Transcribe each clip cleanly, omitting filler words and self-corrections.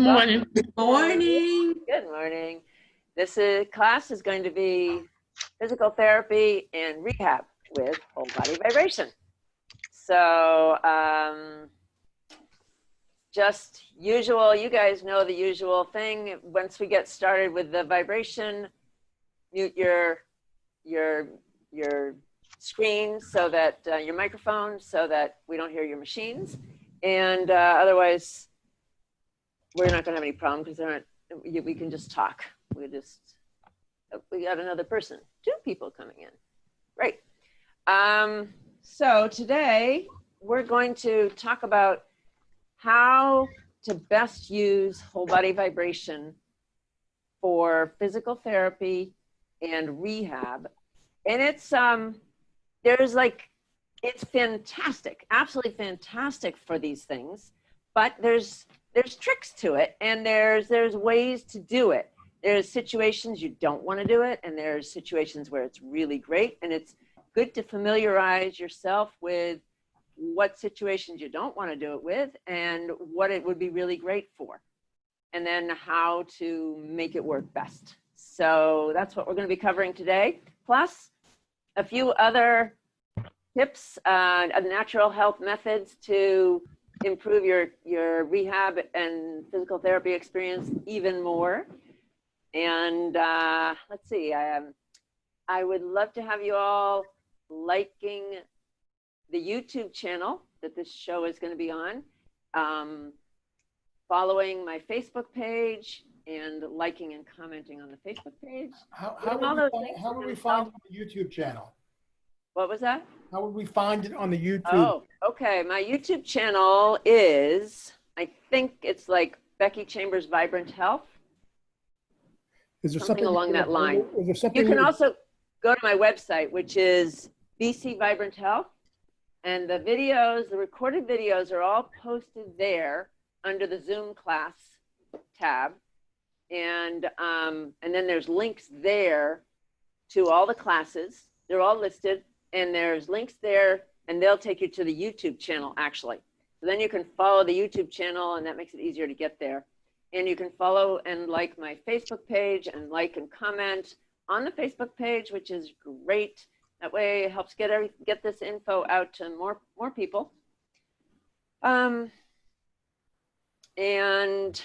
morning. Good morning. Good morning. Class is going to be physical therapy and rehab with whole body vibration. So just usual, you guys know the usual thing. Once we get started with the vibration, mute your screen so that your microphone, so that we don't hear your machines. And otherwise, we're not going to have any problem because we can just talk. We got another person, 2 people coming in. Great. So today we're going to talk about how to best use whole body vibration for physical therapy and rehab. And it's fantastic, absolutely fantastic for these things, but there's tricks to it, and there's ways to do it. There's situations you don't want to do it, and there's situations where it's really great, and it's good to familiarize yourself with what situations you don't want to do it with and what it would be really great for, and then how to make it work best. So that's what we're going to be covering today, plus a few other tips, natural health methods to improve your rehab and physical therapy experience even more. And let's see, I would love to have you all liking the YouTube channel that this show is going to be on, following my Facebook page, and liking and commenting on the Facebook page. How would we find it on the YouTube channel? What was that? How would we find it on the YouTube? Oh, okay. My YouTube channel is, I think it's like Becky Chambers Vibrant Health. Is there something along that line? Is there something you can also go to my website, which is BC Vibrant Health, and the recorded videos are all posted there under the Zoom class tab, and then there's links there to all the classes. They're all listed, and there's links there, and they'll take you to the YouTube channel, actually. So then you can follow the YouTube channel, and that makes it easier to get there. And you can follow and like my Facebook page, and like and comment on the Facebook page, which is great. That way it helps get this info out to more people. And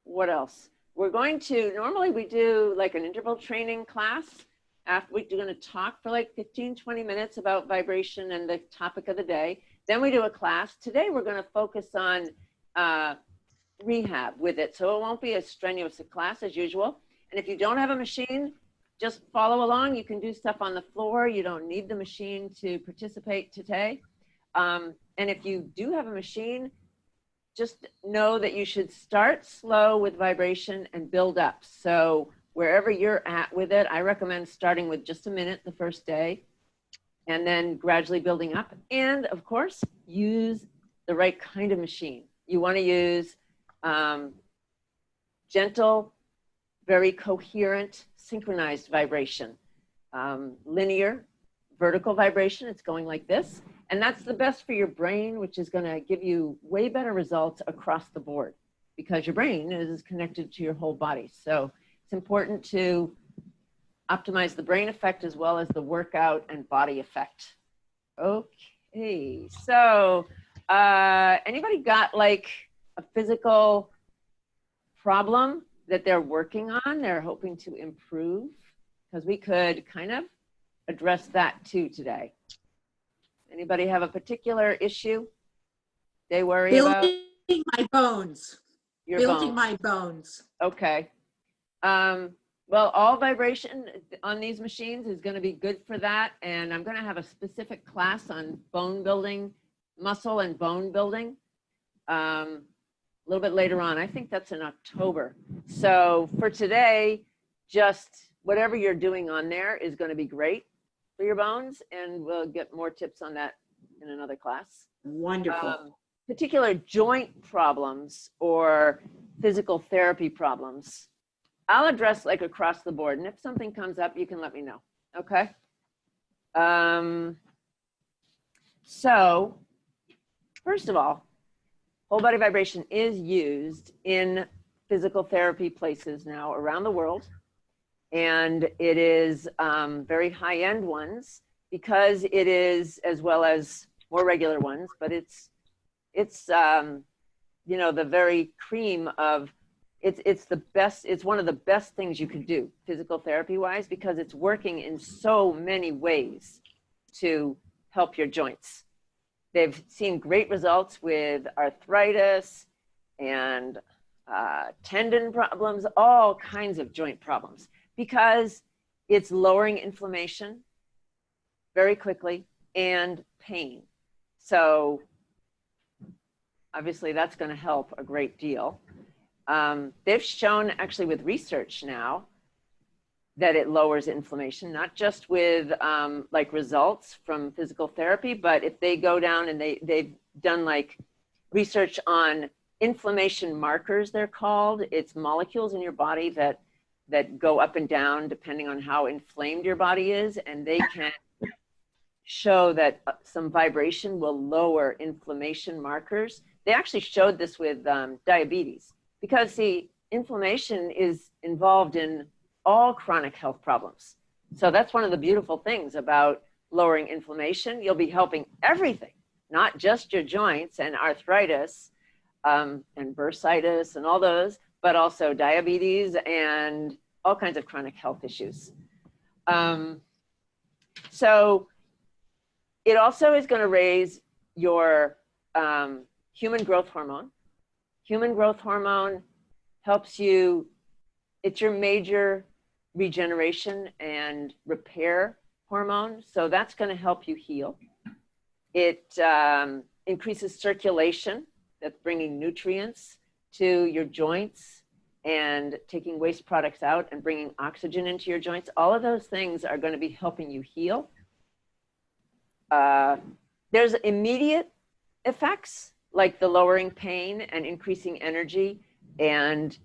what else? Normally we do like an interval training class. After we're going to talk for like 15-20 minutes about vibration and the topic of the day. Then we do a class. Today we're going to focus on rehab with it. So it won't be as strenuous a class as usual. And if you don't have a machine, just follow along. You can do stuff on the floor. You don't need the machine to participate today. And if you do have a machine, just know that you should start slow with vibration and build up. So wherever you're at with it, I recommend starting with just a minute the first day and then gradually building up. And of course, use the right kind of machine. You want to use gentle, very coherent, synchronized vibration. Linear, vertical vibration, it's going like this. And that's the best for your brain, which is going to give you way better results across the board because your brain is connected to your whole body. So it's important to optimize the brain effect as well as the workout and body effect. Okay, so anybody got like a physical problem that they're working on, they're hoping to improve? Because we could kind of address that too today. Anybody have a particular issue they worry about? Building my bones. Building my bones. Okay. Well, all vibration on these machines is going to be good for that. And I'm going to have a specific class on bone building, muscle and bone building a little bit later on. I think that's in October. So for today, just whatever you're doing on there is going to be great for your bones. And we'll get more tips on that in another class. Wonderful. Particular joint problems or physical therapy problems, I'll address like across the board. And if something comes up, you can let me know. Okay. So first of all, whole body vibration is used in physical therapy places now around the world. And it is very high-end ones because it is, as well as more regular ones, but it's you know, the very cream of, it's the best, it's one of the best things you could do physical therapy wise, because it's working in so many ways to help your joints. They've seen great results with arthritis and tendon problems, all kinds of joint problems, because it's lowering inflammation very quickly and pain. So obviously that's going to help a great deal. They've shown actually with research now that it lowers inflammation, not just with like results from physical therapy, but if they go down and they've done like research on inflammation markers, they're called. It's molecules in your body that go up and down depending on how inflamed your body is, and they can show that some vibration will lower inflammation markers. They actually showed this with diabetes, because see, inflammation is involved in all chronic health problems. So that's one of the beautiful things about lowering inflammation. You'll be helping everything, not just your joints and arthritis and bursitis and all those, but also diabetes and all kinds of chronic health issues. So it also is going to raise your human growth hormone. Human growth hormone helps you, it's your major regeneration and repair hormone. So that's going to help you heal. It increases circulation, that's bringing nutrients to your joints and taking waste products out and bringing oxygen into your joints. All of those things are going to be helping you heal. There's immediate effects like the lowering pain and increasing energy and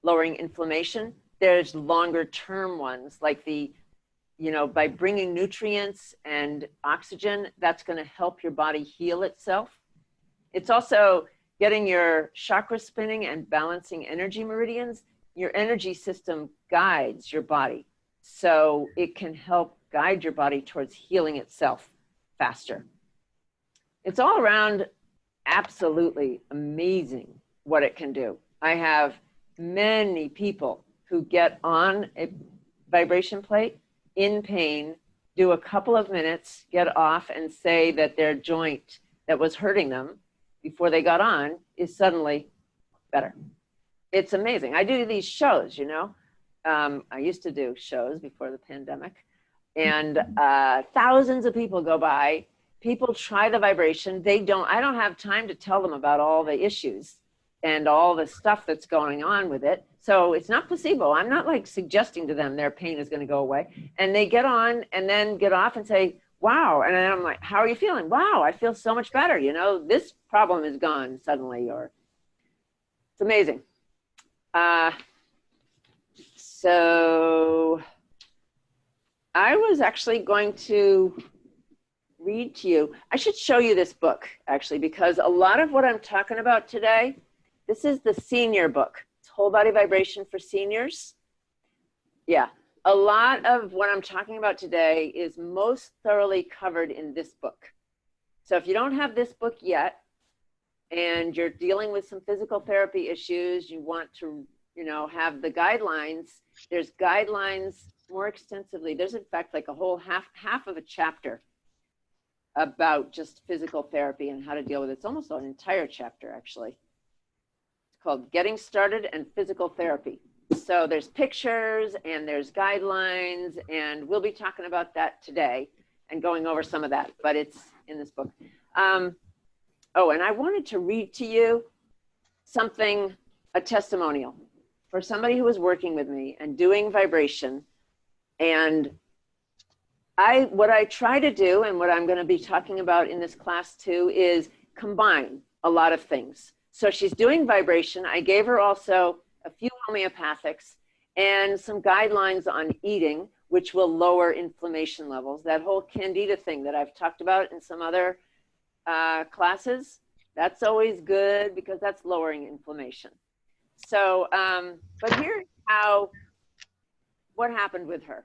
lowering inflammation. There's longer term ones like the, you know, by bringing nutrients and oxygen, that's going to help your body heal itself. It's also getting your chakra spinning and balancing energy meridians. Your energy system guides your body, so it can help guide your body towards healing itself faster. It's all around absolutely amazing what it can do. I have many people who get on a vibration plate in pain, do a couple of minutes, get off, and say that their joint that was hurting them before they got on is suddenly better. It's amazing. I do these shows, you know. I used to do shows before the pandemic, and thousands of people go by. People try the vibration. I don't have time to tell them about all the issues and all the stuff that's going on with it. So it's not placebo. I'm not like suggesting to them their pain is going to go away. And they get on and then get off and say, wow. And then I'm like, how are you feeling? Wow, I feel so much better. You know, this problem is gone suddenly, or it's amazing. So I was actually going to read to you. I should show you this book actually, because a lot of what I'm talking about today, this is the senior book. It's Whole Body Vibration for Seniors. Yeah, a lot of what I'm talking about today is most thoroughly covered in this book. So if you don't have this book yet, and you're dealing with some physical therapy issues, you want to, you know, have the guidelines, there's guidelines more extensively. There's in fact like a whole half of a chapter about just physical therapy and how to deal with it. It's almost an entire chapter actually. It's called Getting Started and Physical Therapy. So there's pictures and there's guidelines, and we'll be talking about that today and going over some of that, but it's in this book. Oh, and I wanted to read to you something, a testimonial for somebody who was working with me and doing vibration. And what I try to do, and what I'm going to be talking about in this class too, is combine a lot of things. So she's doing vibration. I gave her also a few homeopathics and some guidelines on eating, which will lower inflammation levels. That whole candida thing that I've talked about in some other classes, That's always good because that's lowering inflammation. So, but here's what happened with her.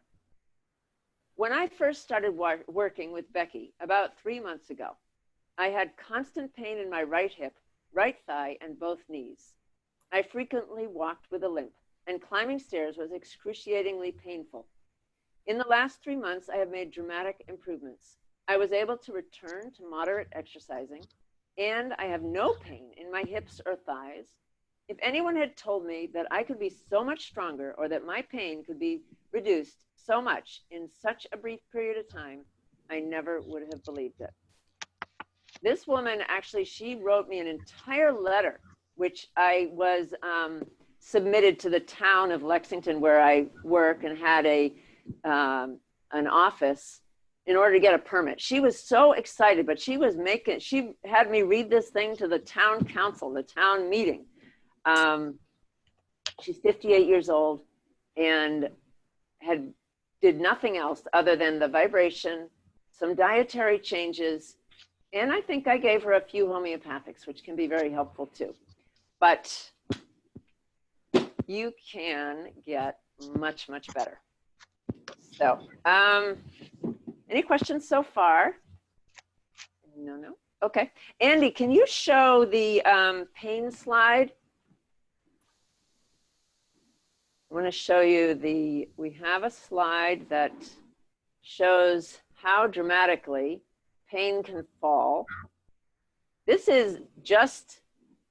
When I first started working with Becky about 3 months ago, I had constant pain in my right hip, right thigh, and both knees. I frequently walked with a limp, and climbing stairs was excruciatingly painful. In the last 3 months, I have made dramatic improvements. I was able to return to moderate exercising, and I have no pain in my hips or thighs. If anyone had told me that I could be so much stronger or that my pain could be reduced so much in such a brief period of time, I never would have believed it. This woman, actually, she wrote me an entire letter, which I was submitted to the town of Lexington where I work and had an office in order to get a permit. She was so excited, but she had me read this thing to the town council, the town meeting. She's 58 years old and did nothing else other than the vibration, some dietary changes, and I think I gave her a few homeopathics, which can be very helpful too. But you can get much, much better. So, any questions so far? No? Okay. Andy, can you show the pain slide? I want to show you we have a slide that shows how dramatically pain can fall. This is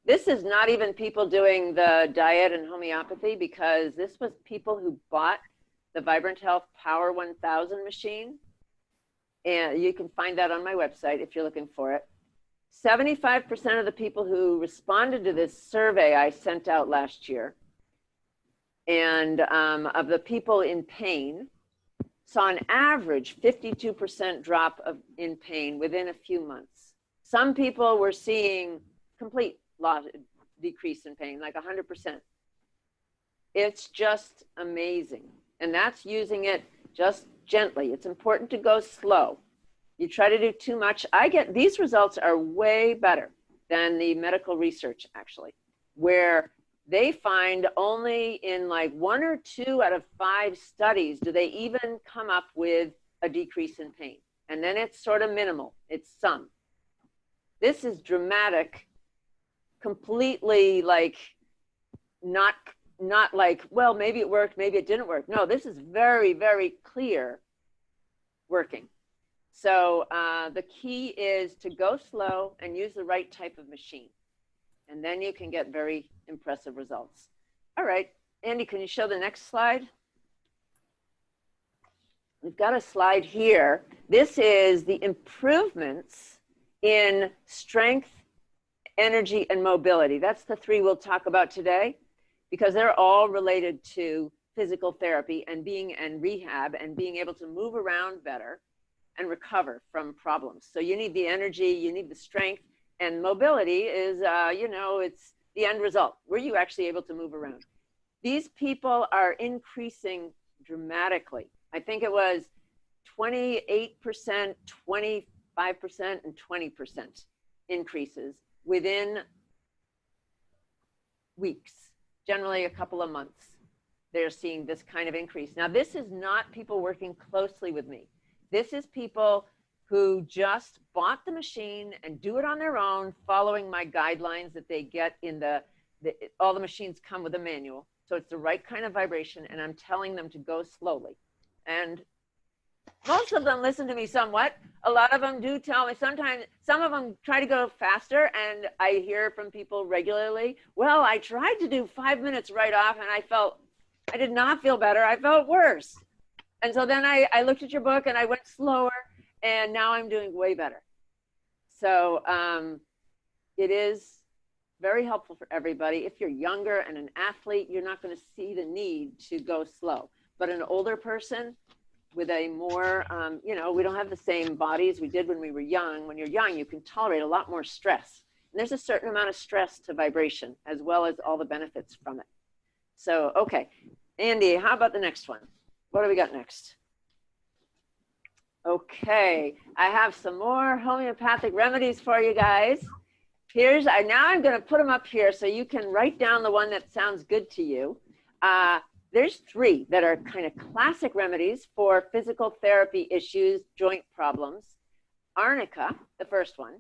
not even people doing the diet and homeopathy, because this was people who bought the Vibrant Health Power 1000 machine. And you can find that on my website if you're looking for it. 75% of the people who responded to this survey I sent out last year, and of the people in pain, saw an average 52% drop in pain within a few months. Some people were seeing complete decrease in pain, like 100%. It's just amazing. And that's using it just gently. It's important to go slow. You try to do too much. These results are way better than the medical research, actually, where they find only in like 1 or 2 out of 5 studies do they even come up with a decrease in pain. And then it's sort of minimal. It's some. This is dramatic, completely like not like, well, maybe it worked, maybe it didn't work. No, this is very, very clear working. So the key is to go slow and use the right type of machine. And then you can get very impressive results. All right, Andy, can you show the next slide? We've got a slide here. This is the improvements in strength, energy, and mobility. That's the 3 we'll talk about today, because they're all related to physical therapy and rehab and being able to move around better and recover from problems. So you need the energy, you need the strength, and mobility is, it's the end result. Were you actually able to move around? These people are increasing dramatically. I think it was 28%, 25%, and 20% increases within weeks, generally a couple of months. They're seeing this kind of increase. Now, this is not people working closely with me. This is people who just bought the machine and do it on their own, following my guidelines that they get in all the machines come with a manual. So it's the right kind of vibration, and I'm telling them to go slowly. And most of them listen to me somewhat. A lot of them do tell me. Sometimes some of them try to go faster, and I hear from people regularly, well, I tried to do 5 minutes right off, and I did not feel better. I felt worse. And so then I looked at your book and I went slower, and now I'm doing way better. So it is very helpful for everybody. If you're younger and an athlete, you're not going to see the need to go slow. But an older person with a more, we don't have the same bodies we did when we were young. When you're young, you can tolerate a lot more stress. And there's a certain amount of stress to vibration, as well as all the benefits from it. So, okay. Andy, how about the next one? What do we got next? Okay, I have some more homeopathic remedies for you guys. now I'm going to put them up here so you can write down the one that sounds good to you. There's 3 that are kind of classic remedies for physical therapy issues, joint problems. Arnica, the first one,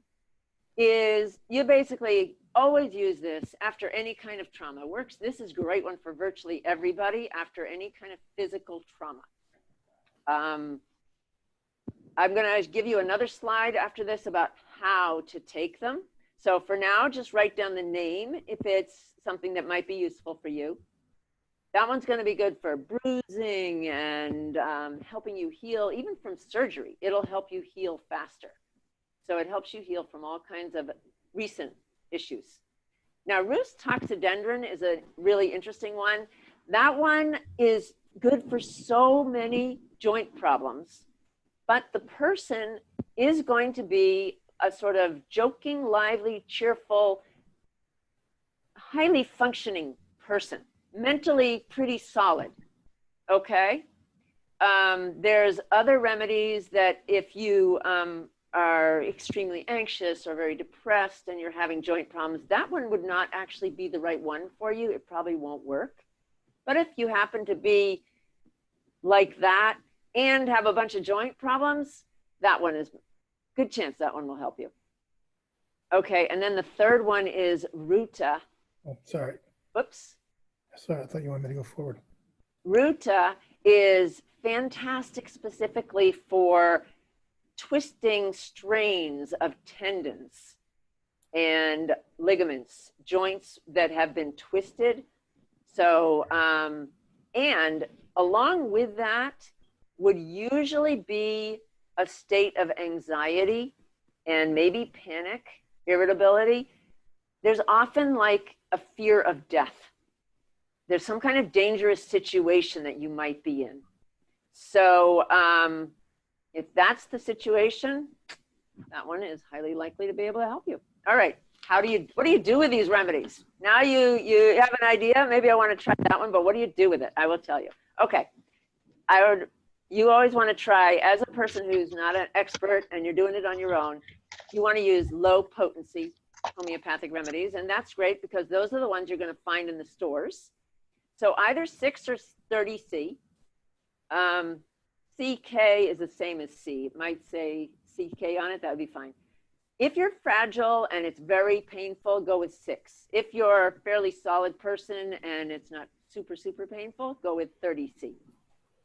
is you basically always use this after any kind of trauma. Works. This is a great one for virtually everybody after any kind of physical trauma. I'm going to give you another slide after this about how to take them. So for now, just write down the name if it's something that might be useful for you. That one's going to be good for bruising and helping you heal, even from surgery. It'll help you heal faster. So it helps you heal from all kinds of recent issues. Now, Rhus toxidendron is a really interesting one. That one is good for so many joint problems, but the person is going to be a sort of joking, lively, cheerful, highly functioning person, mentally pretty solid, okay? There's other remedies that if you are extremely anxious or very depressed and you're having joint problems, that one would not actually be the right one for you. It probably won't work. But if you happen to be like that and have a bunch of joint problems, that one is good chance that one will help you. Okay, and then the third one is Ruta. Oh, sorry. Whoops. Sorry, I thought you wanted me to go forward. Ruta is fantastic specifically for twisting strains of tendons and ligaments, joints that have been twisted. So, and along with that would usually be a state of anxiety and maybe panic, irritability. There's often like a fear of death. There's some kind of dangerous situation that you might be in. So if that's the situation, that one is highly likely to be able to help you. All right, what do you do with these remedies? Now you have an idea, maybe I want to try that one, but what do you do with it? I will tell you. Okay, you always want to try, as a person who's not an expert and you're doing it on your own, you want to use low potency homeopathic remedies, and that's great because those are the ones you're going to find in the stores. So either 6 or 30C. CK is the same as C. It might say CK on it, that would be fine. If you're fragile and it's very painful, go with 6. If you're a fairly solid person and it's not super, super painful, go with 30C.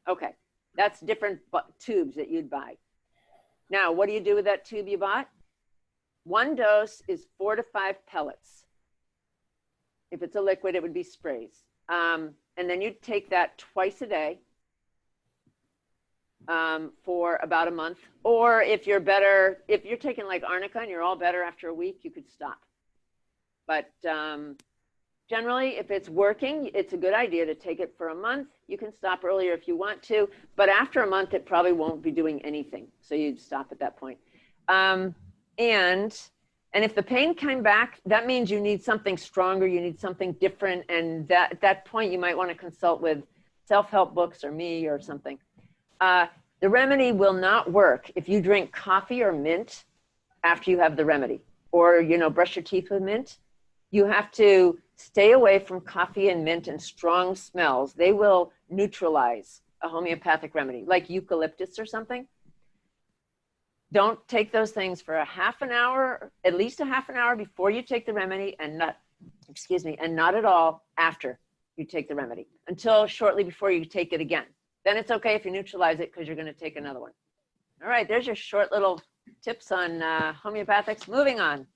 Okay, that's different tubes that you'd buy. Now, what do you do with that tube you bought? 1 dose is 4 to 5 pellets. If it's a liquid, it would be sprays. And then you'd take that twice a day for about a month. Or if you're taking like arnica and you're all better after a week, you could stop. But generally, if it's working, it's a good idea to take it for a month. You can stop earlier if you want to, but after a month, it probably won't be doing anything. So you'd stop at that point. And if the pain came back, that means you need something stronger, you need something different. And at that point, you might want to consult with self-help books or me or something. The remedy will not work if you drink coffee or mint after you have the remedy, or, brush your teeth with mint. You have to stay away from coffee and mint and strong smells. They will neutralize a homeopathic remedy, like eucalyptus or something. Don't take those things for a half an hour, at least a half an hour before you take the remedy, and not at all after you take the remedy, until shortly before you take it again. Then it's okay if you neutralize it because you're going to take another one. All right, there's your short little tips on homeopathics. Moving on.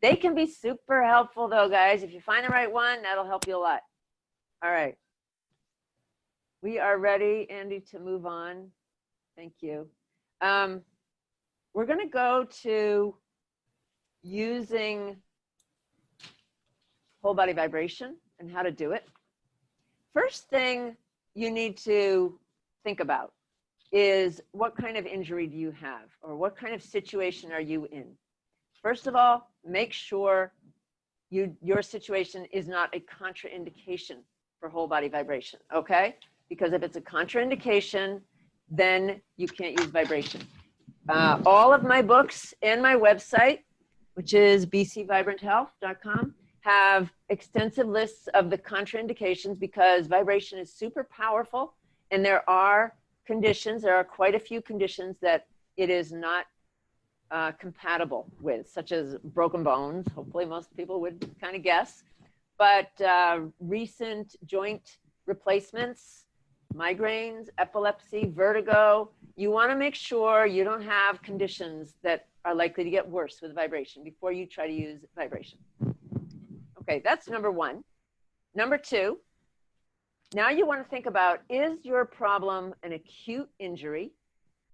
They can be super helpful though, guys. If you find the right one, that'll help you a lot. All right. We are ready, Andy, to move on. Thank you. We're going to go to using whole body vibration and how to do it. First thing you need to think about is what kind of injury do you have, or what kind of situation are you in? First of all, make sure your situation is not a contraindication for whole body vibration, okay? Because if it's a contraindication, then you can't use vibration. All of my books and my website which is bcvibranthealth.com, have extensive lists of the contraindications because vibration is super powerful, and there are conditions, there are quite a few conditions that it is not compatible with, such as broken bones. Hopefully most people would kind of guess, but recent joint replacements, migraines, epilepsy, vertigo. You want to make sure you don't have conditions that are likely to get worse with vibration before you try to use vibration. Okay, that's number one. Number two, now you want to think about, is your problem an acute injury,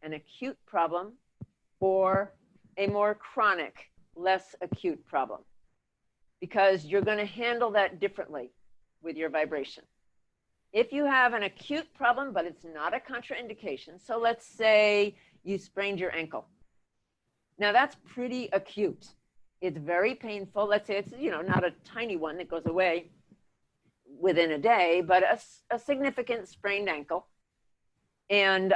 an acute problem, or a more chronic, less acute problem? Because you're going to handle that differently with your vibration. If you have an acute problem, but it's not a contraindication, so let's say you sprained your ankle. Now that's pretty acute. It's very painful. Let's say it's, you know, not a tiny one that goes away within a day, but a significant sprained ankle. And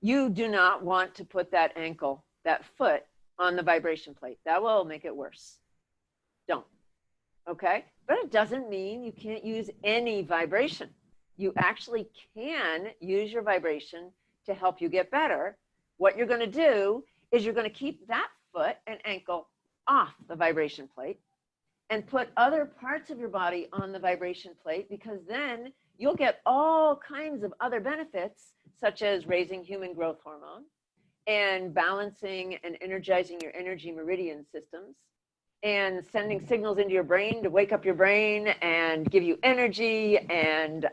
you do not want to put that ankle, that foot, on the vibration plate. That will make it worse. Don't. Okay? But it doesn't mean you can't use any vibration. You actually can use your vibration to help you get better. What you're going to do is you're going to keep that foot and ankle off the vibration plate and put other parts of your body on the vibration plate, because then you'll get all kinds of other benefits, such as raising human growth hormone and balancing and energizing your energy meridian systems and sending signals into your brain to wake up your brain and give you energy and,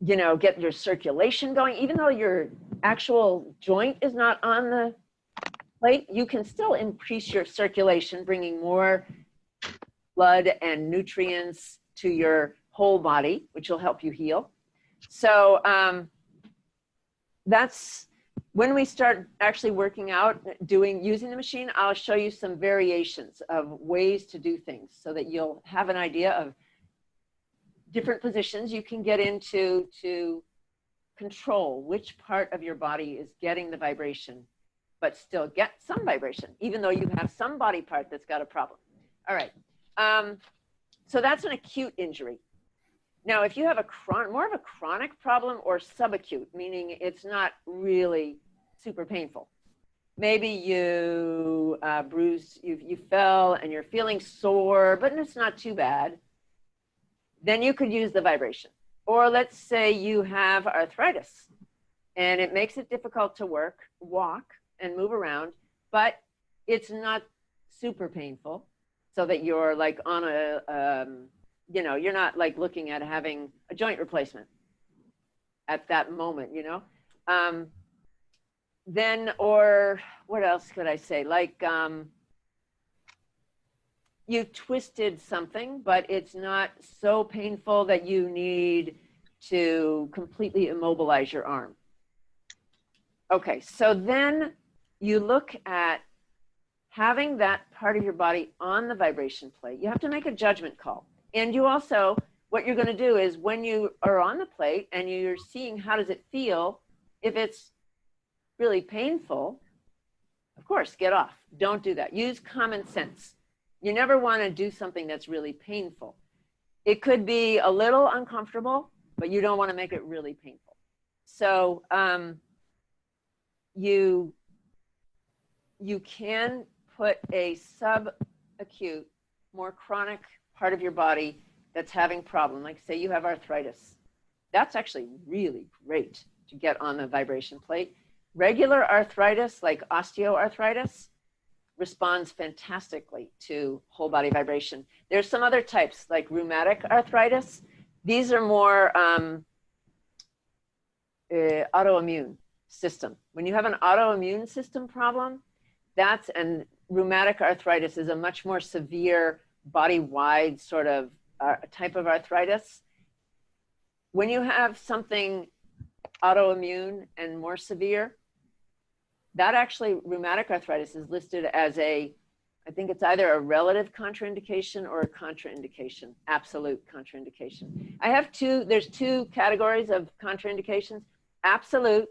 you know, get your circulation going. Even though your actual joint is not on the plate, you can still increase your circulation, bringing more blood and nutrients to your whole body, which will help you heal. So that's when we start actually working out, using the machine. I'll show you some variations of ways to do things so that you'll have an idea of different positions you can get into to control which part of your body is getting the vibration, but still get some vibration, even though you have some body part that's got a problem. All right. So that's an acute injury. Now, if you have more of a chronic problem or subacute, meaning it's not really super painful, maybe you you fell and you're feeling sore, but it's not too bad, then you could use the vibration. Or let's say you have arthritis and it makes it difficult to walk and move around, but it's not super painful, so that you're like on a, you know, you're not like looking at having a joint replacement at that moment, you know. Then, or what else could I say? Like you twisted something, but it's not so painful that you need to completely immobilize your arm. Okay, so then you look at having that part of your body on the vibration plate. You have to make a judgment call. And you also, what you're going to do is when you are on the plate and you're seeing how does it feel, if it's really painful, of course, get off. Don't do that. Use common sense. You never want to do something that's really painful. It could be a little uncomfortable, but you don't want to make it really painful. So you can put a subacute, more chronic part of your body that's having problem, like say you have arthritis. That's actually really great to get on the vibration plate. Regular arthritis, like osteoarthritis, responds fantastically to whole body vibration. There's some other types, like rheumatic arthritis. These are more autoimmune system. When you have an autoimmune system problem, and rheumatic arthritis is a much more severe body-wide sort of type of arthritis. When you have something autoimmune and more severe, that actually, rheumatic arthritis is listed as I think it's either a relative contraindication or a contraindication, absolute contraindication. There's two categories of contraindications. Absolute,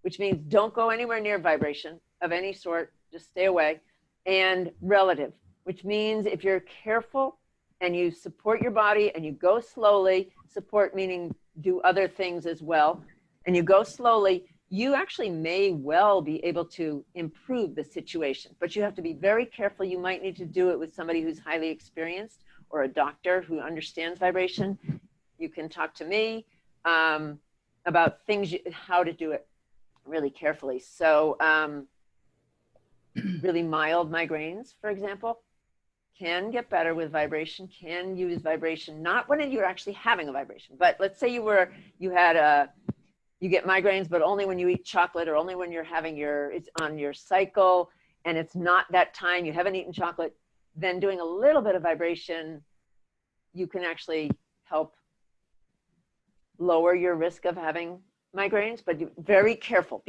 which means don't go anywhere near vibration. of any sort, just stay away. And relative, which means if you're careful and you support your body and you go slowly, support meaning do other things as well, and you go slowly, you actually may well be able to improve the situation. But you have to be very careful. You might need to do it with somebody who's highly experienced or a doctor who understands vibration. You can talk to me about things, how to do it really carefully. So really mild migraines, for example, can get better with vibration, can use vibration, not when you're actually having a vibration, but let's say you get migraines, but only when you eat chocolate or only when you're having it's on your cycle and it's not that time, you haven't eaten chocolate, then doing a little bit of vibration, you can actually help lower your risk of having migraines, but be very careful,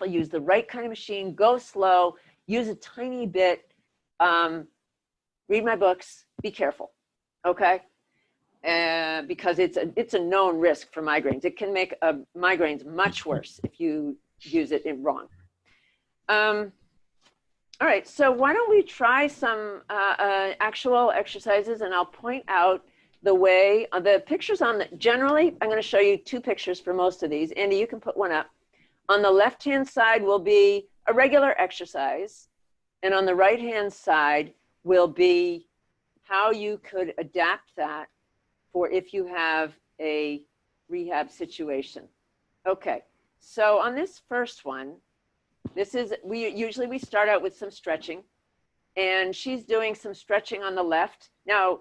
use the right kind of machine, go slow, use a tiny bit, read my books, be careful, okay? Because it's a known risk for migraines. It can make migraines much worse if you use it wrong. All right, so why don't we try some actual exercises, and I'll point out the way, the pictures generally, I'm gonna show you 2 pictures for most of these. Andy, you can put one up. On the left-hand side will be a regular exercise, and on the right-hand side will be how you could adapt that for if you have a rehab situation. Okay, so on this first one, we start out with some stretching, and she's doing some stretching on the left. Now,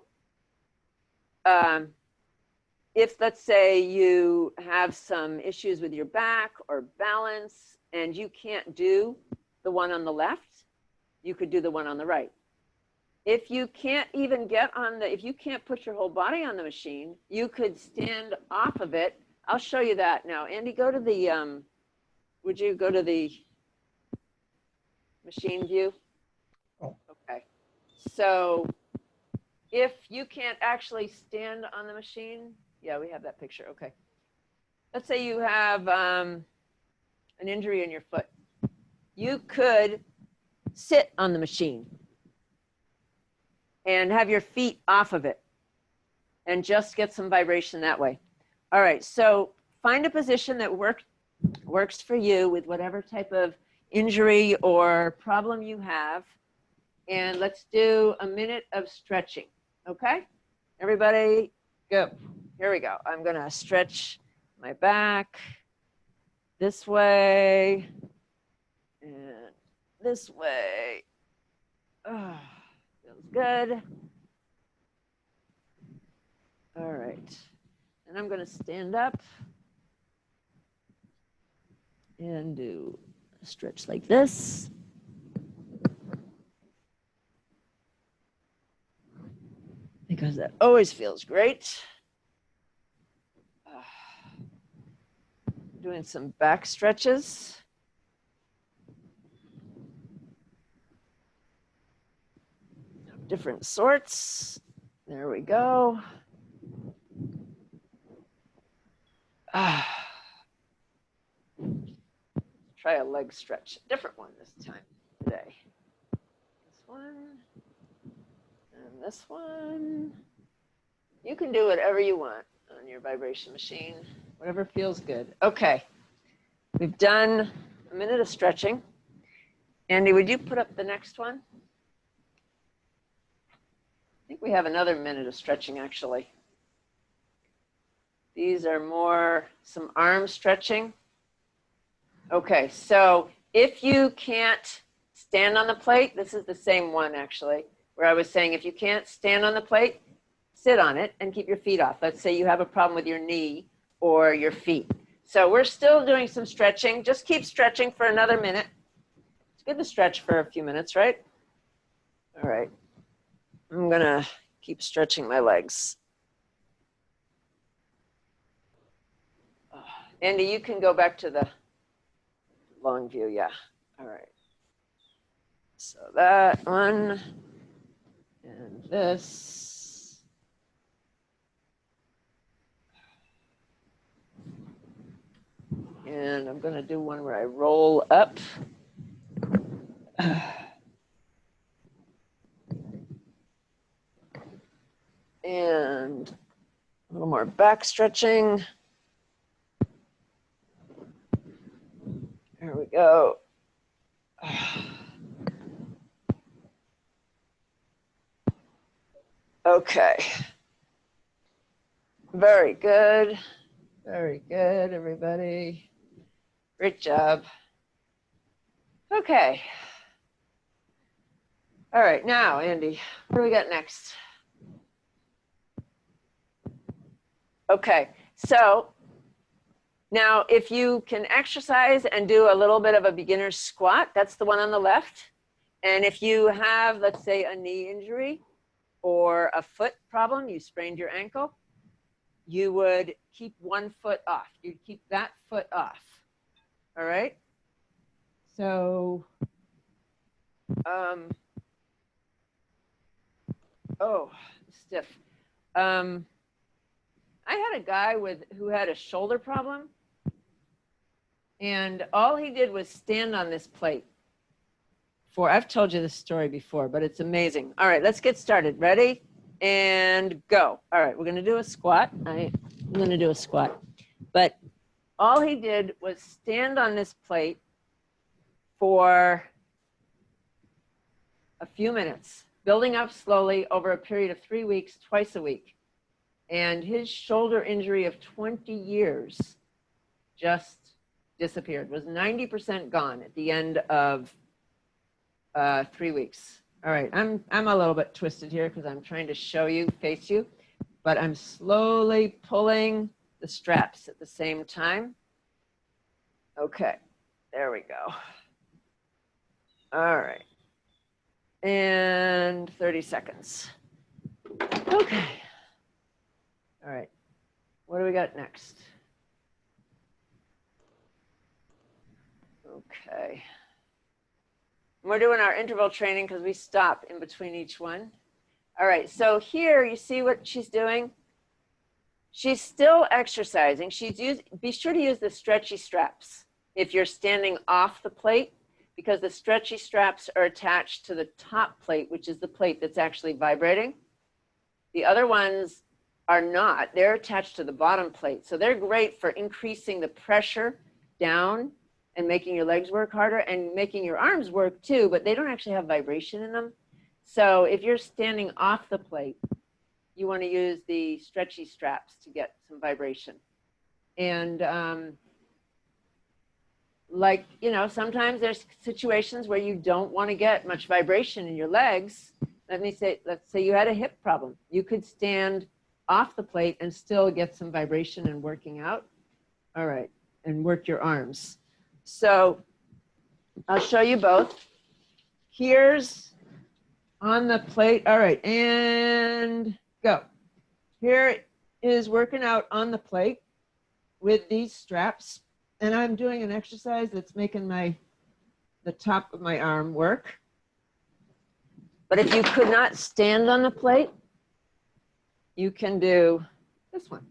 if let's say you have some issues with your back or balance and you can't do the one on the left, you could do the one on the right. If you can't even if you can't put your whole body on the machine, you could stand off of it. I'll show you that now. Andy, go to the, would you go to the machine view? Oh. Okay. So if you can't actually stand on the machine, yeah, we have that picture, okay. Let's say you have an injury in your foot. You could sit on the machine and have your feet off of it and just get some vibration that way. All right, so find a position that works for you with whatever type of injury or problem you have. And let's do a minute of stretching, okay? Everybody, go. Here we go. I'm gonna stretch my back this way and this way. Oh, feels good. All right. And I'm going to stand up and do a stretch like this. Because that always feels great. Doing some back stretches. Different sorts. There we go. Try a leg stretch. Different one this time today. This one and this one. You can do whatever you want on your vibration machine, whatever feels good. Okay, we've done a minute of stretching. Andy, would you put up the next one? I think we have another minute of stretching, actually. These are more some arm stretching. Okay, so if you can't stand on the plate, this is the same one, actually, where I was saying if you can't stand on the plate, sit on it and keep your feet off. Let's say you have a problem with your knee or your feet. So we're still doing some stretching. Just keep stretching for another minute. It's good to stretch for a few minutes, right? All right. I'm gonna keep stretching my legs. Andy, you can go back to the long view, yeah. All right. So that one and this. And I'm gonna do one where I roll up back stretching. There we go. Okay. Very good. Very good, everybody. Great job. Okay. All right, now, Andy, what do we got next? Okay, so now if you can exercise and do a little bit of a beginner's squat, that's the one on the left. And if you have, let's say, a knee injury or a foot problem, you sprained your ankle, you would keep one foot off. You'd keep that foot off. All right? So, oh, stiff. I had a guy who had a shoulder problem, and all he did was stand on this plate. I've told you this story before, but it's amazing. All right, let's get started. Ready? And go. All right, we're going to do a squat. I'm going to do a squat. But all he did was stand on this plate for a few minutes, building up slowly over a period of 3 weeks, twice a week. And his shoulder injury of 20 years just disappeared, was 90% gone at the end of 3 weeks. All right, I'm a little bit twisted here because I'm trying to face you, but I'm slowly pulling the straps at the same time. Okay, there we go. All right, and 30 seconds. Okay. All right, what do we got next? Okay. We're doing our interval training because we stop in between each one. All right, so here you see what she's doing. She's still exercising. Be sure to use the stretchy straps if you're standing off the plate, because the stretchy straps are attached to the top plate, which is the plate that's actually vibrating. The other ones are not. They're attached to the bottom plate. So they're great for increasing the pressure down and making your legs work harder and making your arms work too, but they don't actually have vibration in them. So if you're standing off the plate, you want to use the stretchy straps to get some vibration. And sometimes there's situations where you don't want to get much vibration in your legs. Let's say you had a hip problem. You could stand off the plate and still get some vibration and working out. All right, and work your arms. So I'll show you both. Here's on the plate. All right, and go. Here is working out on the plate with these straps. And I'm doing an exercise that's making the top of my arm work. But if you could not stand on the plate, you can do this one,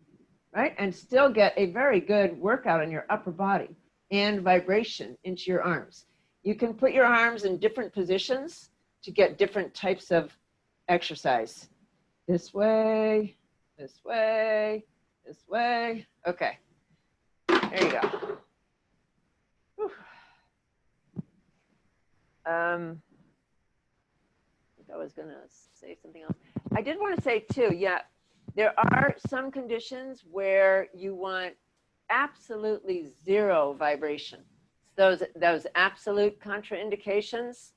right? And still get a very good workout on your upper body and vibration into your arms. You can put your arms in different positions to get different types of exercise. This way, this way, this way. Okay, there you go. Whew. I think I was gonna say something else. I did want to say too, yeah, there are some conditions where you want absolutely zero vibration. Those absolute contraindications.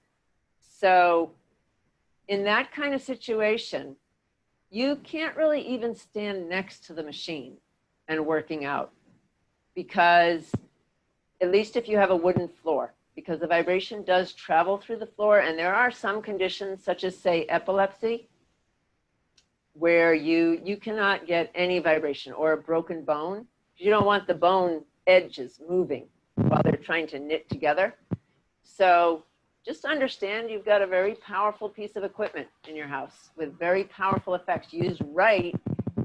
So in that kind of situation, you can't really even stand next to the machine and working out, because at least if you have a wooden floor, because the vibration does travel through the floor. And there are some conditions such as, say, epilepsy, where you cannot get any vibration, or a broken bone. You don't want the bone edges moving while they're trying to knit together. So just understand you've got a very powerful piece of equipment in your house with very powerful effects. Used right,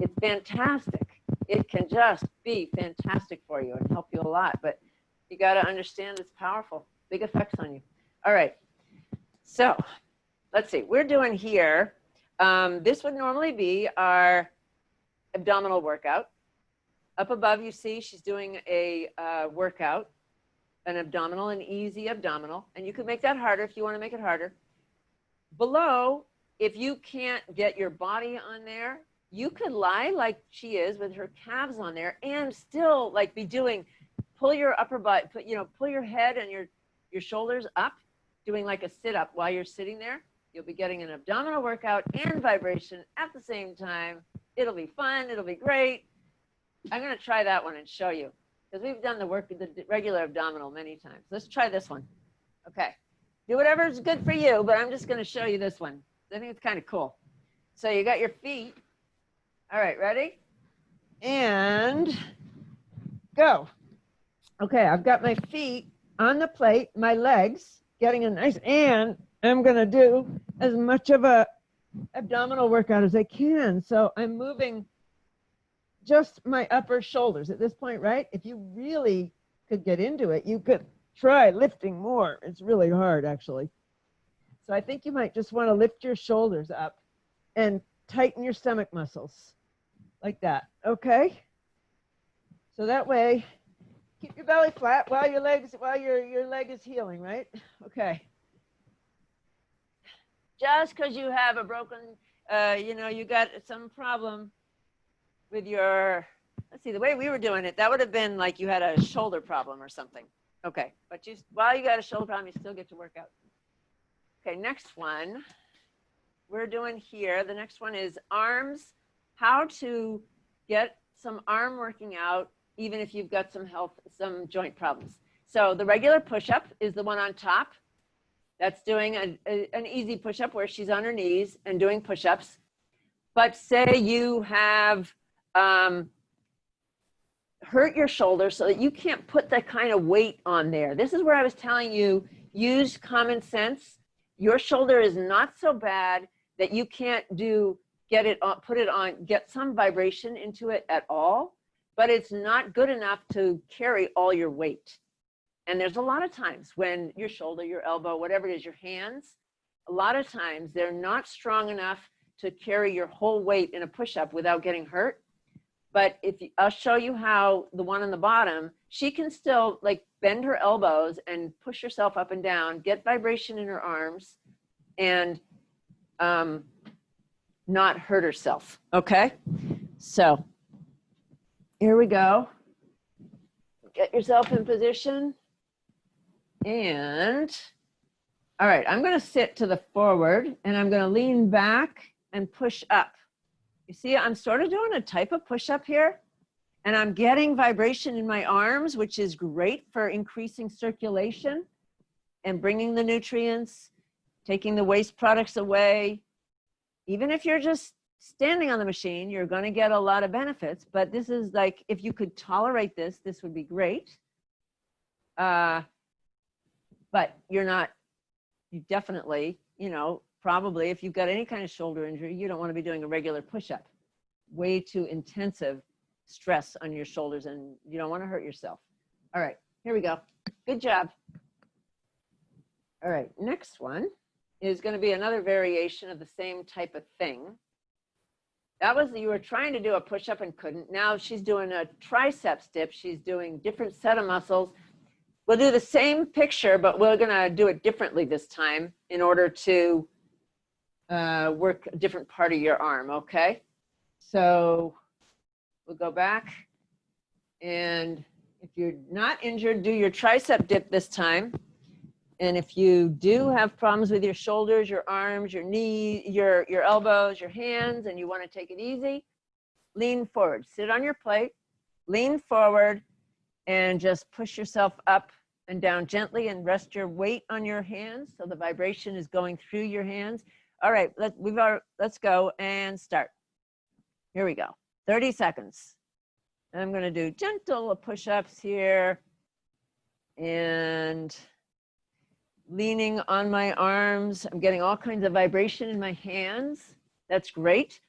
it's fantastic. It can just be fantastic for you and help you a lot, but you got to understand it's powerful, big effects on you. All right, so let's see, we're doing here, this would normally be our abdominal workout. Up above, you see she's doing a workout, an abdominal, an easy abdominal. And you could make that harder if you want to make it harder. Below, if you can't get your body on there, you could lie like she is with her calves on there and still like be doing, pull your upper butt, pull your head and your shoulders up, doing like a sit up while you're sitting there. You'll be getting an abdominal workout and vibration at the same time. It'll be fun. It'll be great. I'm going to try that one and show you because we've done the regular abdominal many times. Let's try this one. Okay. Do whatever is good for you, but I'm just going to show you this one. I think it's kind of cool. So you got your feet. All right, ready? And go. Okay, I've got my feet on the plate, my legs getting a nice, and I'm going to do as much of a abdominal workout as I can. So I'm moving just my upper shoulders at this point, right? If you really could get into it, you could try lifting more. It's really hard, actually. So I think you might just want to lift your shoulders up and tighten your stomach muscles like that, okay? So that way, keep your belly flat while your leg is healing, right? Okay. Just because you have a broken, you got some problem with your, let's see, the way we were doing it, that would have been like you had a shoulder problem or something. Okay, but while you got a shoulder problem, you still get to work out. Okay, next one we're doing here. The next one is arms. How to get some arm working out, even if you've got some joint problems. So the regular push-up is the one on top. That's doing an easy push-up where she's on her knees and doing push-ups. But say you have hurt your shoulder so that you can't put that kind of weight on there. This is where I was telling you, use common sense. Your shoulder is not so bad that you can't get it on, put it on, get some vibration into it at all, but it's not good enough to carry all your weight. And there's a lot of times when your shoulder, your elbow, whatever it is, your hands, a lot of times they're not strong enough to carry your whole weight in a push-up without getting hurt. But I'll show you how the one on the bottom, she can still like bend her elbows and push herself up and down, get vibration in her arms, and not hurt herself. Okay, so here we go. Get yourself in position. And all right, I'm going to sit to the forward and I'm going to lean back and push up. You see, I'm sort of doing a type of push-up here, and I'm getting vibration in my arms, which is great for increasing circulation and bringing the nutrients, taking the waste products away. Even if you're just standing on the machine, you're going to get a lot of benefits, but this is like, if you could tolerate this, this would be great. But you definitely, probably if you've got any kind of shoulder injury, you don't want to be doing a regular push-up. Way too intensive stress on your shoulders, and you don't want to hurt yourself. All right, here we go. Good job. All right, next one is going to be another variation of the same type of thing. That was, you were trying to do a push-up and couldn't. Now she's doing a triceps dip. She's doing different set of muscles. We'll do the same picture, but we're going to do it differently this time in order to work a different part of your arm, okay? So we'll go back, and if you're not injured, do your tricep dip this time. And if you do have problems with your shoulders, your arms, your knees, your elbows, your hands, and you want to take it easy, lean forward. Sit on your plate, lean forward, and just push yourself up and down gently and rest your weight on your hands so the vibration is going through your hands. All right, let's go and start. Here we go, 30 seconds. I'm gonna do gentle push-ups here and leaning on my arms. I'm getting all kinds of vibration in my hands. That's great.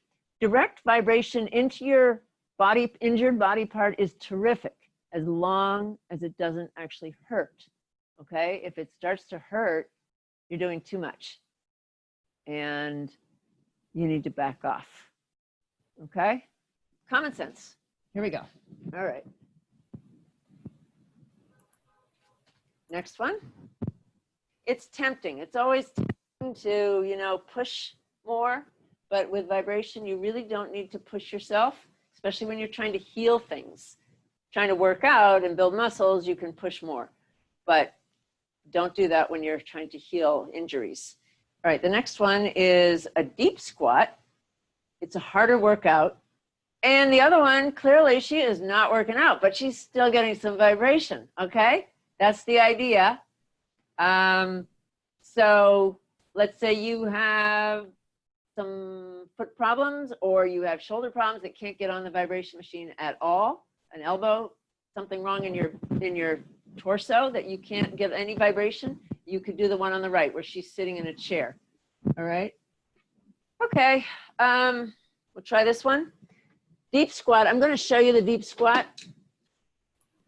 Direct vibration into your body, injured body part is terrific, as long as it doesn't actually hurt, okay? If it starts to hurt, you're doing too much and you need to back off, okay? Common sense. Here we go. All All right. Next one. It's tempting. It's always tempting to, you know, push more, but with vibration, you really don't need to push yourself, especially when you're trying to heal things. Trying to work out and build muscles, you can push more, but don't do that when you're trying to heal injuries. All right, the next one is a deep squat. It's a harder workout. And the other one, clearly she is not working out, but she's still getting some vibration, okay? That's the idea. So let's say you have some foot problems or you have shoulder problems that can't get on the vibration machine at all, an elbow, something wrong in your torso that you can't get any vibration, you could do the one on the right where she's sitting in a chair. All right. Okay. We'll try this one. Deep squat. I'm going to show you the deep squat,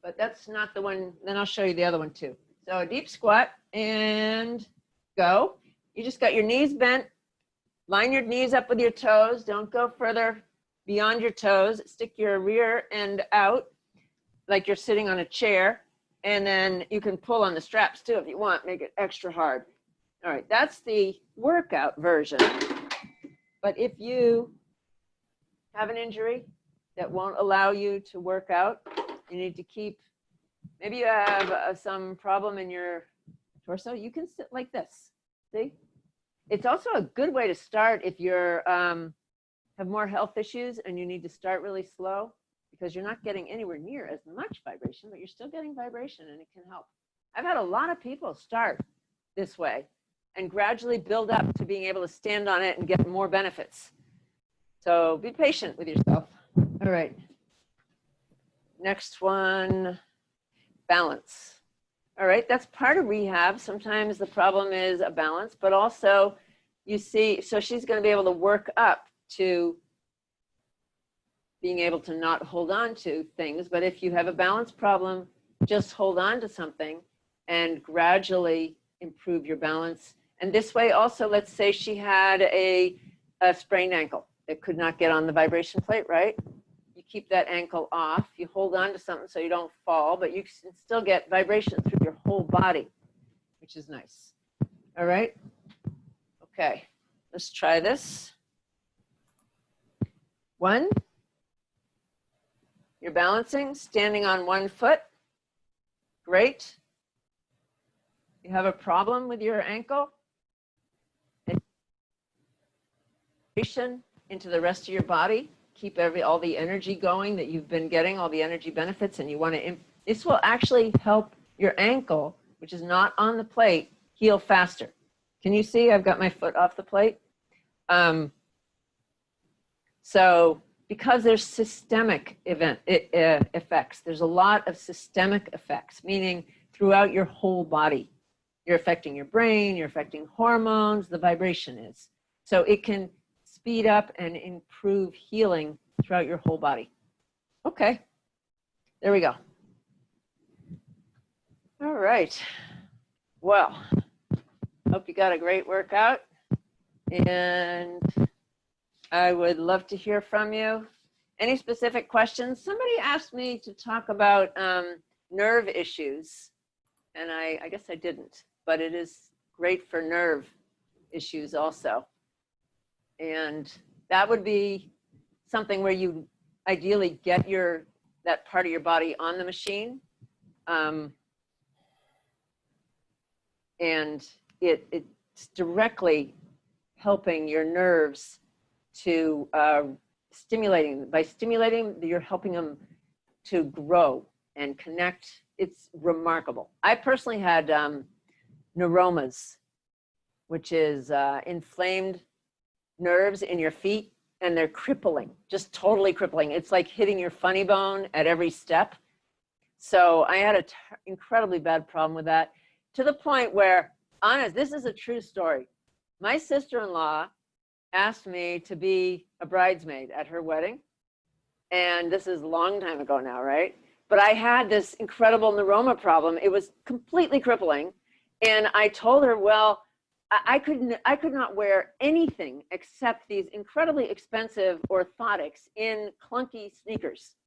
but that's not the one. Then I'll show you the other one too. So a deep squat and go. You just got your knees bent. Line your knees up with your toes. Don't go further beyond your toes. Stick your rear end out like you're sitting on a chair. And then you can pull on the straps too if you want. Make it extra hard. All right, that's the workout version. But if you have an injury that won't allow you to work out, you need to keep, maybe you have some problem in your torso, you can sit like this, see? It's also a good way to start if you're have more health issues and you need to start really slow, because you're not getting anywhere near as much vibration, but you're still getting vibration and it can help. I've had a lot of people start this way and gradually build up to being able to stand on it and get more benefits. So be patient with yourself. All right. Next one, balance. All right, that's part of rehab. Sometimes the problem is a balance, but also you see, so she's going to be able to work up to being able to not hold on to things. But if you have a balance problem, just hold on to something and gradually improve your balance. And this way also, let's say she had a sprained ankle that could not get on the vibration plate, right? You keep that ankle off, you hold on to something so you don't fall, but you can still get vibration through your whole body, which is nice. All right? Okay, let's try this. One, you're balancing, standing on one foot. Great. You have a problem with your ankle? Into the rest of your body. Keep all the energy going that you've been getting, all the energy benefits, and you want to, this will actually help your ankle, which is not on the plate, heal faster. Can you see I've got my foot off the plate? So because there's systemic effects, there's a lot of systemic effects, meaning throughout your whole body. You're affecting your brain, you're affecting hormones, the vibration is. So it can speed up and improve healing throughout your whole body. Okay, there we go. All right, well, hope you got a great workout, and I would love to hear from you. Any specific questions? Somebody asked me to talk about nerve issues, and I guess I didn't, but it is great for nerve issues also. And that would be something where you ideally get that part of your body on the machine. And it's directly helping your nerves to by stimulating, you're helping them to grow and connect. It's remarkable. I personally had neuromas, which is inflamed nerves in your feet, and they're crippling, just totally crippling. It's like hitting your funny bone at every step. So I had an incredibly bad problem with that, to the point where, honest, this is a true story. My sister-in-law asked me to be a bridesmaid at her wedding. And this is a long time ago now, right? But I had this incredible neuroma problem. It was completely crippling. And I told her, well, I could not wear anything except these incredibly expensive orthotics in clunky sneakers.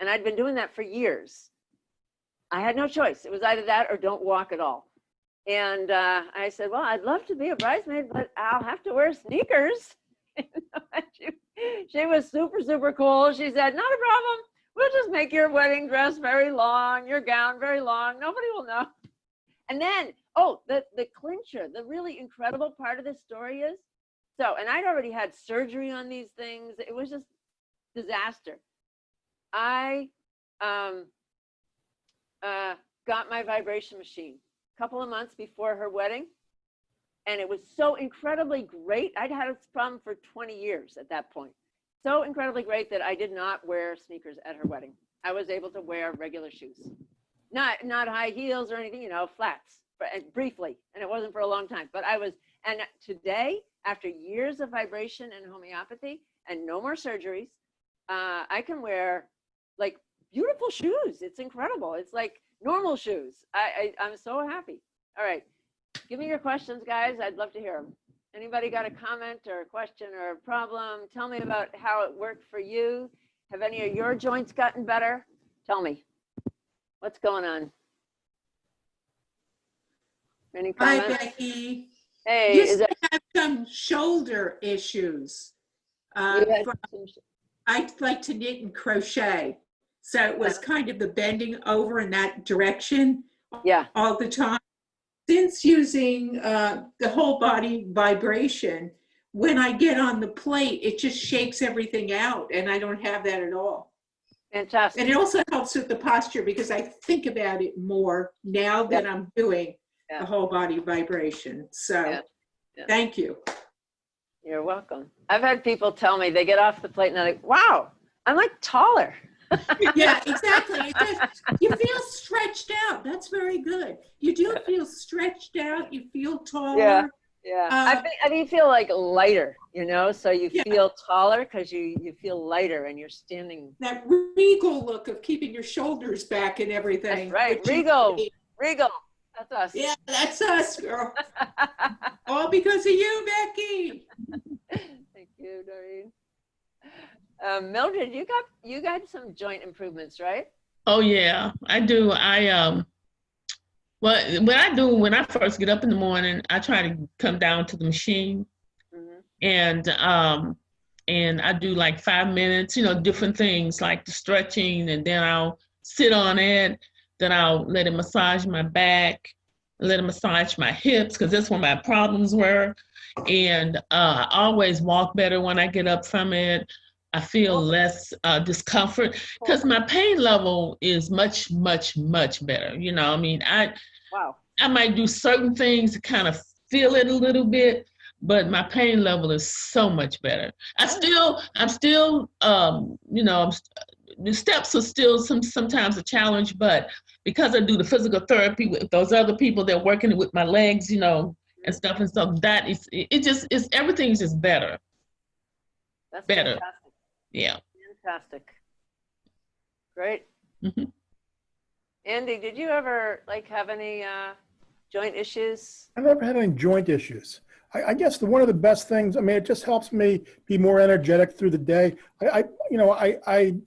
And I'd been doing that for years. I had no choice. It was either that or don't walk at all. And I said, well, I'd love to be a bridesmaid, but I'll have to wear sneakers. She was super, super cool. She said, not a problem. We'll just make your wedding dress very long, your gown very long. Nobody will know. And then, oh, the clincher, the really incredible part of this story is, so, and I'd already had surgery on these things. It was just disaster. I got my vibration machine a couple of months before her wedding. And it was so incredibly great. I'd had this problem for 20 years at that point. So incredibly great that I did not wear sneakers at her wedding. I was able to wear regular shoes. Not high heels or anything, you know, flats, briefly. And it wasn't for a long time. But I was, and today, after years of vibration and homeopathy and no more surgeries, I can wear like beautiful shoes. It's incredible. It's like normal shoes. I'm so happy. All right. Give me your questions, guys. I'd love to hear them. Anybody got a comment or a question or a problem? Tell me about how it worked for you. Have any of your joints gotten better? Tell me. What's going on? Any comments? Hi, Becky. Hey, You is used it? to have some shoulder issues. You had some- I like to knit and crochet. So it was kind of the bending over in that direction Yeah. all the time. Since using the whole body vibration, when I get on the plate, it just shakes everything out, and I don't have that at all. Fantastic. And it also helps with the posture because I think about it more now that I'm doing the whole body vibration. So thank you. You're welcome. I've had people tell me they get off the plate and they're like, wow, I'm like taller. Yeah, exactly. It does. You feel stretched out. That's very good. You do feel stretched out. You feel taller. Yeah. I mean, you feel like lighter, you know, so you feel taller because you feel lighter and you're standing. That regal look of keeping your shoulders back and everything. That's right. Regal. That's us. Yeah, that's us, girl. All because of you, Becky. Thank you, Doreen. Mildred, you got some joint improvements, right? Oh yeah, I do. What I do when I first get up in the morning, I try to come down to the machine, and I do like 5 minutes, you know, different things like the stretching, and then I'll sit on it. Then I'll let it massage my back, let it massage my hips because that's where my problems were, and I always walk better when I get up from it. I feel less discomfort because my pain level is much, much, much better. You know, I mean, I might do certain things to kind of feel it a little bit, but my pain level is so much better. I'm still, you know, the steps are still sometimes a challenge, but because I do the physical therapy with those other people that are working with my legs, you know, and stuff, that is, everything's just better. That's better. Fantastic. Yeah. Fantastic. Great. Andy, did you ever have any joint issues? I've never had any joint issues. I guess one of the best things, I mean, it just helps me be more energetic through the day. I'm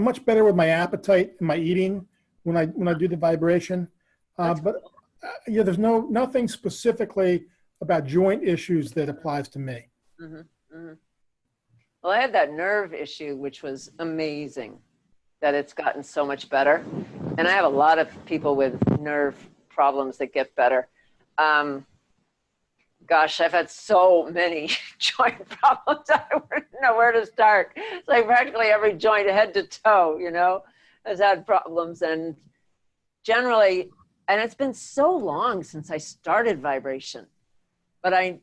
much better with my appetite and my eating when I do the vibration. Yeah, there's nothing specifically about joint issues that applies to me. Well, I had that nerve issue, which was amazing that it's gotten so much better. And I have a lot of people with nerve problems that get better. Gosh, I've had so many joint problems. I wouldn't know where to start. It's like practically every joint, head to toe, you know, has had problems. And generally, and it's been so long since I started vibration. But I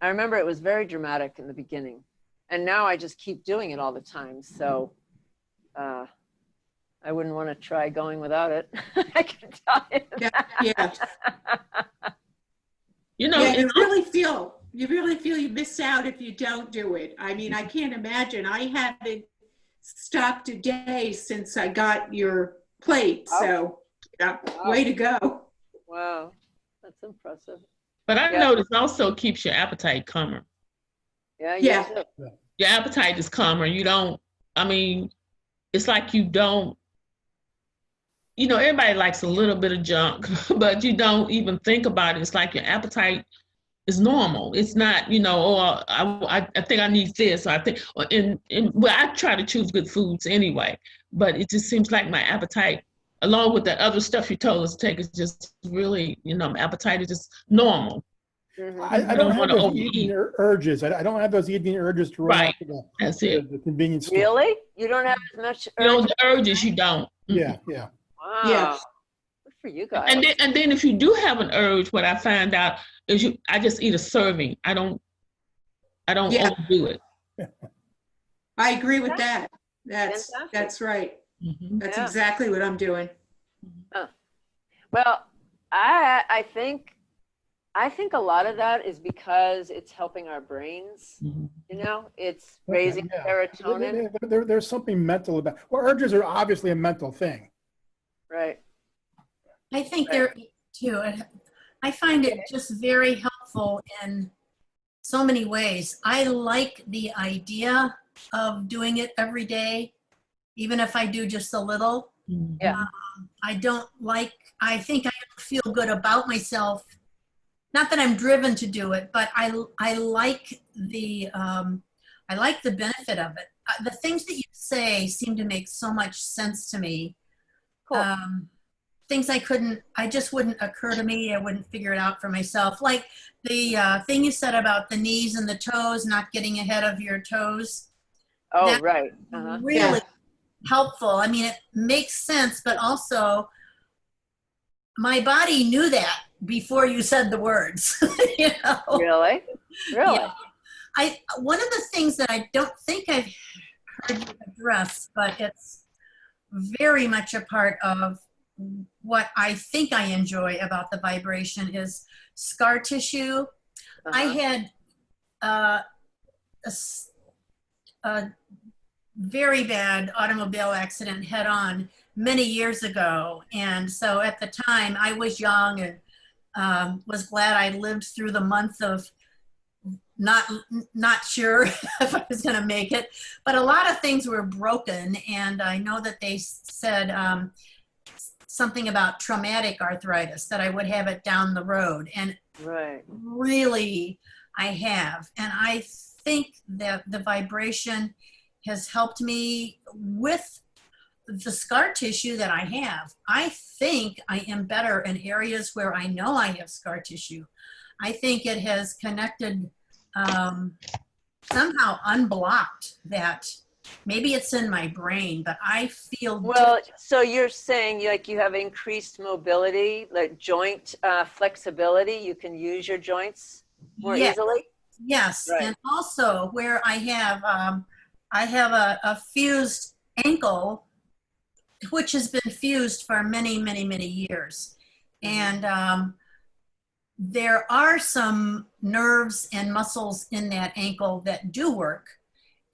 remember it was very dramatic in the beginning. And now I just keep doing it all the time. So I wouldn't want to try going without it. I can tell you that. Yeah. You know, you really feel you miss out if you don't do it. I mean, I can't imagine. I haven't stopped a day since I got your plate. So way to go. Wow. That's impressive. But I noticed also keeps your appetite calmer. Yeah. Yeah. Your appetite is calmer. You don't I mean, it's like you don't, you know, everybody likes a little bit of junk, but you don't even think about it. It's like your appetite is normal. It's not, you know, oh, I think I need this. Or I think, well, I try to choose good foods anyway, but it just seems like my appetite, along with the other stuff you told us to take, is just really, you know, my appetite is just normal. Mhm. I I don't don't have want to those overeat. eating urges. I don't have those eating urges to run Right. out to That's it. the convenience store. Really? You don't have as much You know, urge? the urges you don't. Yeah, yeah. Wow. Yeah. Good for you guys. And then if you do have an urge, what I find out is I just eat a serving. I don't Yeah. overdo it. I agree with that. That's Fantastic. right. Mhm. That's Yeah. exactly what I'm doing. Well, I think a lot of that is because it's helping our brains. Mhm. You know, it's Okay, raising yeah. serotonin. There's something mental about. Well, urges are obviously a mental thing. Right. I think there too. I find it just very helpful in so many ways. I like the idea of doing it every day, even if I do just a little. Mhm. Yeah. I think I don't feel good about myself. Not that I'm driven to do it, but I like I like the benefit of it. The things that you say seem to make so much sense to me. Cool. Things I just wouldn't occur to me. I wouldn't figure it out for myself. Like the thing you said about the knees and the toes, not getting ahead of your toes. Oh, That- right. Uh-huh. Really Yeah. helpful. I mean, it makes sense, but also my body knew that before you said the words. You know? Really? Really? Yeah. One of the things that I don't think I've heard you address, but it's very much a part of what I think I enjoy about the vibration is scar tissue. I Uh-huh. had a very bad automobile accident head on many years ago. And so at the time I was young and was glad I lived through the month of not sure if I was going to make it, but a lot of things were broken. And I know that they said something about traumatic arthritis, that I would have it down the road. And Right. really, I have. And I think that the vibration has helped me with the scar tissue that I have. I think I am better in areas where I know I have scar tissue. I think it has connected, somehow unblocked that. Maybe it's in my brain, but I feel Well, so you're saying like you have increased mobility, like joint flexibility. You can use your joints more Yes. easily. Yes, Right. and also where I have a fused ankle, which has been fused for many, many, many years, and there are some nerves and muscles in that ankle that do work,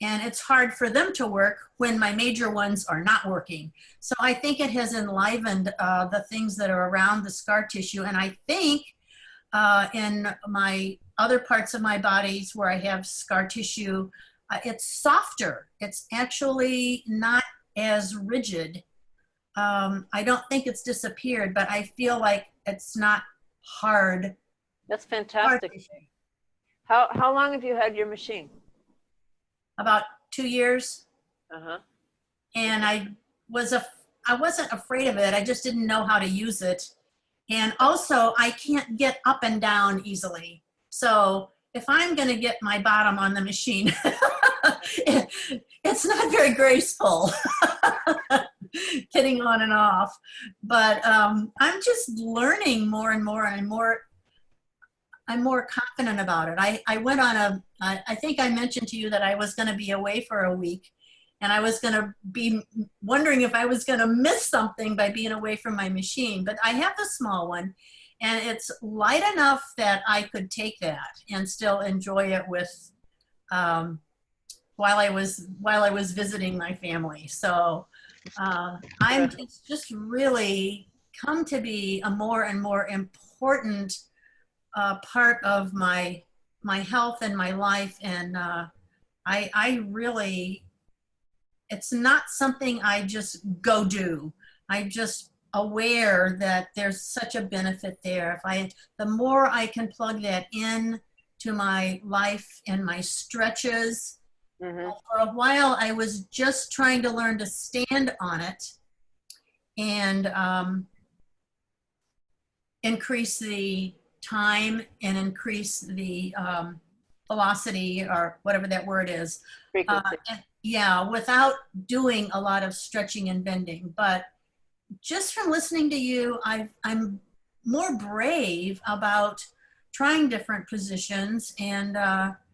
and it's hard for them to work when my major ones are not working. So I think it has enlivened the things that are around the scar tissue, and I think in my other parts of my bodies where I have scar tissue, it's softer. It's actually not as rigid. I don't think it's disappeared, but I feel like it's not hard. That's hard fantastic. tissue. How long have you had your machine? About 2 years, Uh-huh. and I wasn't afraid of it. I just didn't know how to use it. And also, I can't get up and down easily. So if I'm going to get my bottom on the machine, it's not very graceful getting on and off. But I'm just learning more and more, and I'm more confident about it. I went on I think I mentioned to you that I was going to be away for a week. And I was going to be wondering if I was going to miss something by being away from my machine. But I have the small one, and it's light enough that I could take that and still enjoy it with while I was visiting my family. So it's just really come to be a more and more important part of my health and my life. And I really it's not something I just go do. I'm just aware that there's such a benefit there. The more I can plug that in to my life and my stretches. Mm-hmm. For a while, I was just trying to learn to stand on it and increase the time and increase the velocity, or whatever that word is. Frequency. Yeah, without doing a lot of stretching and bending. But just from listening to you, I'm more brave about trying different positions and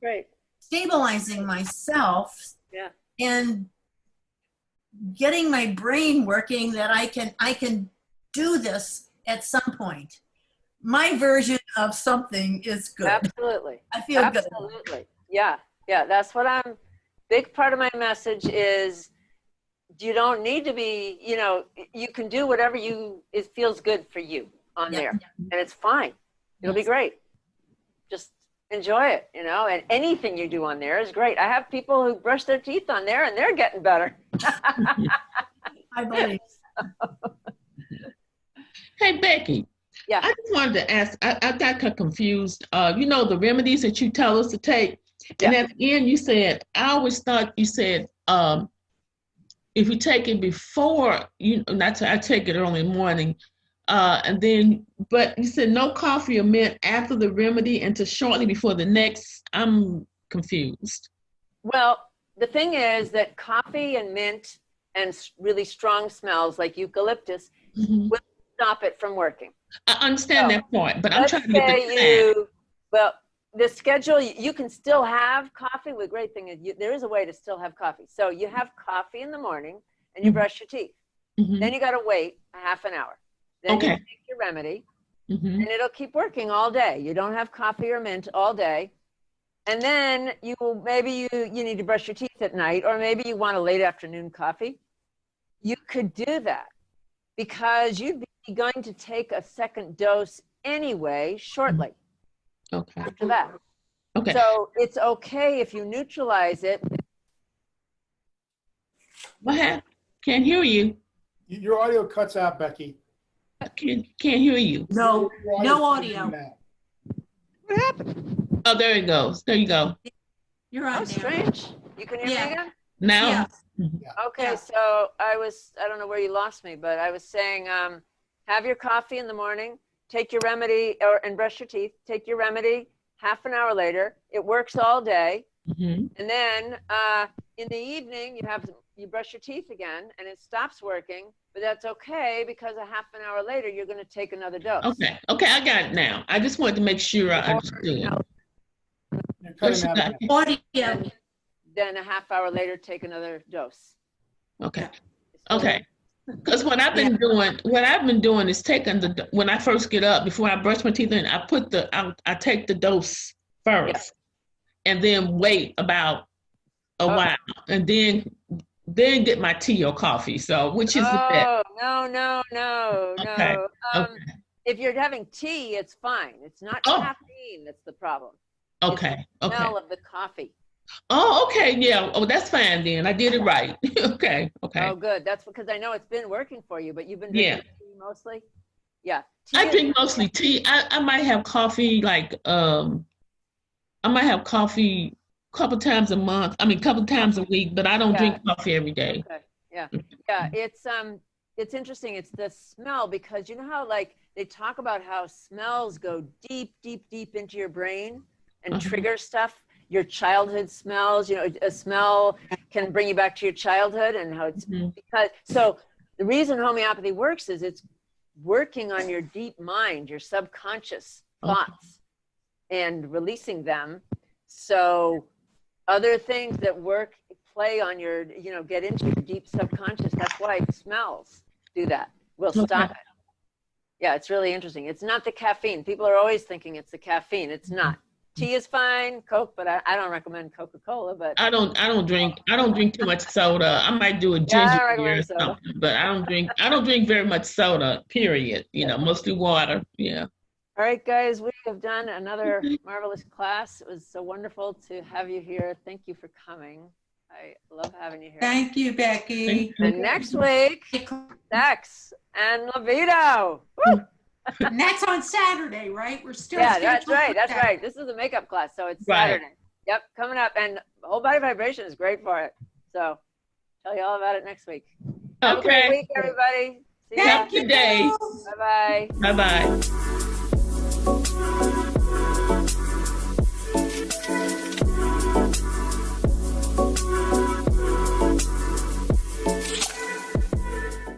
Great. stabilizing myself. Yeah. And getting my brain working that I can do this at some point. My version of something is good. Absolutely. I feel good. Absolutely. Yeah. Yeah. That's what big part of my message is you don't need to be, you can do whatever it feels good for you on there. And it's fine. It'll be great. Just enjoy it, and anything you do on there is great. I have people who brush their teeth on there and they're getting better. I believe. Hey, Becky. Yeah. I just wanted to ask, I got confused. The remedies that you tell us to take. And Yeah. at the end, you said, I always thought you said, if you take it before, I take it early in the morning, but you said no coffee or mint after the remedy until shortly before the next. I'm confused. Well, the thing is that coffee and mint and really strong smells like eucalyptus will stop it from working. I understand that part, but I'm Let's trying to get say the the schedule, you can still have coffee. The great thing is there is a way to still have coffee. So you have coffee in the morning and you brush your teeth. Then you got to wait a half an hour. Then you take your remedy and it'll keep working all day. You don't have coffee or mint all day. And then maybe you need to brush your teeth at night, or maybe you want a late afternoon coffee. You could do that because you'd be going to take a second dose anyway shortly. Okay. After that. Okay. So it's okay if you neutralize it. What happened? Can't hear you. Your audio cuts out, Becky. I can't hear you. No, no audio. What happened? Oh, there it goes. There you go. You're on now. Strange. You can hear me again? Now. Yeah. Okay, Yeah. so I don't know where you lost me, but I was saying, have your coffee in the morning, take your remedy, and brush your teeth. Take your remedy half an hour later. It works all day. And then in the evening, you brush your teeth again, and it stops working. But that's okay because a half an hour later, you're going to take another dose. Okay, I got it now. I just wanted to make sure I understood. Audio. Then a half hour later, take another dose. Okay. Because what I've been doing is taking when I first get up, before I brush my teeth, in, I take the dose first, and then wait about a while, and then get my tea or coffee. So which is the best? No. Okay. If you're having tea, it's fine. It's not caffeine that's the problem. Okay. It's the smell of the coffee. Oh, okay. Yeah. Oh, that's fine then. I did it right. Okay. Oh, good. That's because I know it's been working for you, but you've been drinking tea mostly? Yeah. I drink mostly tea. I might have coffee I might have coffee a couple times a month. I mean, a couple times a week, but I don't drink coffee every day. Okay. Yeah. Yeah. It's interesting. It's the smell, because you know how they talk about how smells go deep, deep, deep into your brain and trigger stuff. Your childhood smells, a smell can bring you back to your childhood, and how it's so the reason homeopathy works is it's working on your deep mind, your subconscious thoughts, and releasing them. So other things that play on your, get into your deep subconscious. That's why smells do that. We'll stop it. Yeah, it's really interesting. It's not the caffeine. People are always thinking it's the caffeine. It's not. Tea is fine, Coke, but I don't recommend Coca-Cola. But I don't drink too much soda. I might do a ginger beer or something, but I don't drink very much soda. Period. Mostly water. Yeah. All right, guys, we have done another marvelous class. It was so wonderful to have you here. Thank you for coming. I love having you here. Thank you, Becky. Thank you. And next week, sex and libido. Woo! And that's on Saturday, right? We're still Yeah, that's scheduled right. for That's that. right. This is a makeup class, so it's Right. Saturday. Yep, coming up. And whole body vibration is great for it. So tell you all about it next week. Have a great Okay. week, everybody. See ya. Thank you. Today. Bye-bye. Bye-bye.